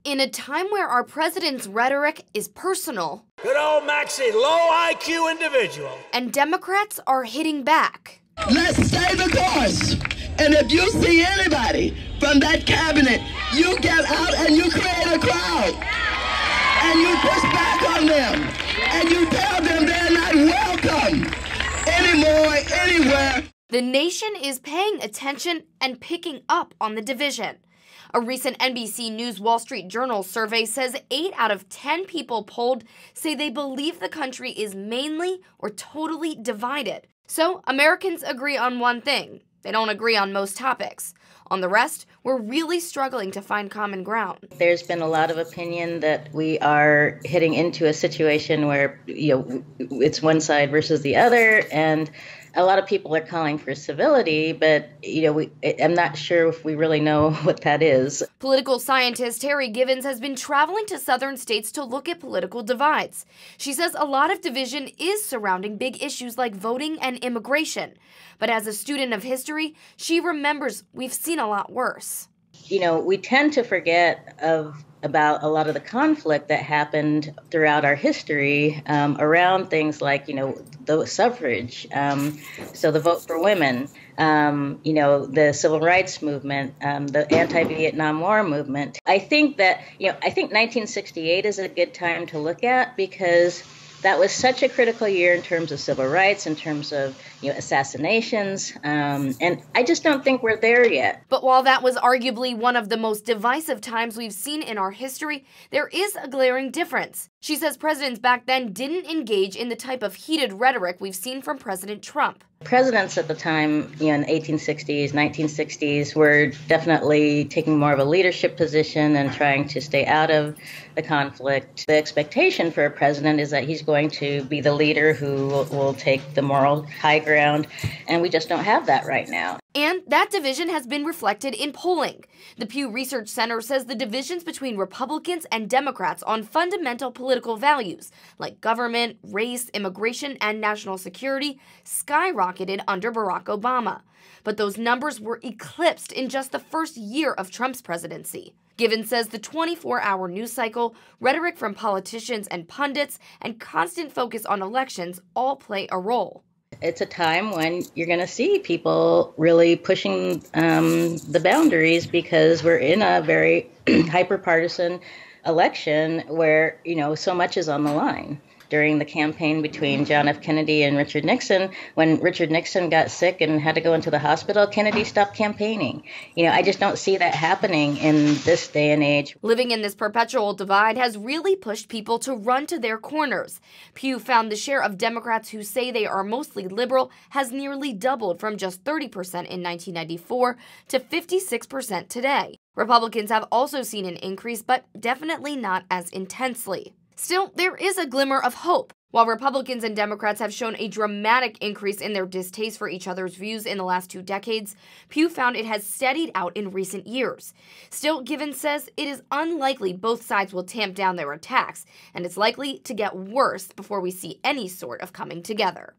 In a time where our president's rhetoric is personal, good old Maxie, low IQ individual, and Democrats are hitting back. Let's stay the course. And if you see anybody from that cabinet, you get out and you create a crowd. And you push back on them. And you tell them they're not welcome anymore, anywhere. The nation is paying attention and picking up on the division. A recent NBC News Wall Street Journal survey says 8 out of 10 people polled say they believe the country is mainly or totally divided. So Americans agree on one thing. They don't agree on most topics. On the rest, we're really struggling to find common ground. There's been a lot of opinion that we are heading into a situation where, it's one side versus the other, and a lot of people are calling for civility, but, I'm not sure if we really know what that is. Political scientist Terry Givens has been traveling to southern states to look at political divides. She says a lot of division is surrounding big issues like voting and immigration. But as a student of history, she remembers we've seen a lot worse. We tend to forget about a lot of the conflict that happened throughout our history around things like, the suffrage, so the vote for women, the civil rights movement, the anti-Vietnam War movement. I think 1968 is a good time to look at because that was such a critical year in terms of civil rights, in terms of assassinations, and I just don't think we're there yet. But while that was arguably one of the most divisive times we've seen in our history, there is a glaring difference. She says presidents back then didn't engage in the type of heated rhetoric we've seen from President Trump. Presidents at the time, in the 1860s, 1960s, were definitely taking more of a leadership position and trying to stay out of the conflict. The expectation for a president is that he's going to be the leader who will take the moral high ground, and we just don't have that right now. And that division has been reflected in polling. The Pew Research Center says the divisions between Republicans and Democrats on fundamental political values, like government, race, immigration, and national security, skyrocketed under Barack Obama. But those numbers were eclipsed in just the first year of Trump's presidency. Givens says the 24-hour news cycle, rhetoric from politicians and pundits, and constant focus on elections all play a role. It's a time when you're going to see people really pushing the boundaries because we're in a very hyper-partisan election where, so much is on the line. During the campaign between John F. Kennedy and Richard Nixon, when Richard Nixon got sick and had to go into the hospital, Kennedy stopped campaigning. I just don't see that happening in this day and age. Living in this perpetual divide has really pushed people to run to their corners. Pew found the share of Democrats who say they are mostly liberal has nearly doubled from just 30% in 1994 to 56% today. Republicans have also seen an increase, but definitely not as intensely. Still, there is a glimmer of hope. While Republicans and Democrats have shown a dramatic increase in their distaste for each other's views in the last 2 decades, Pew found it has steadied out in recent years. Still, Givens says it is unlikely both sides will tamp down their attacks, and it's likely to get worse before we see any sort of coming together.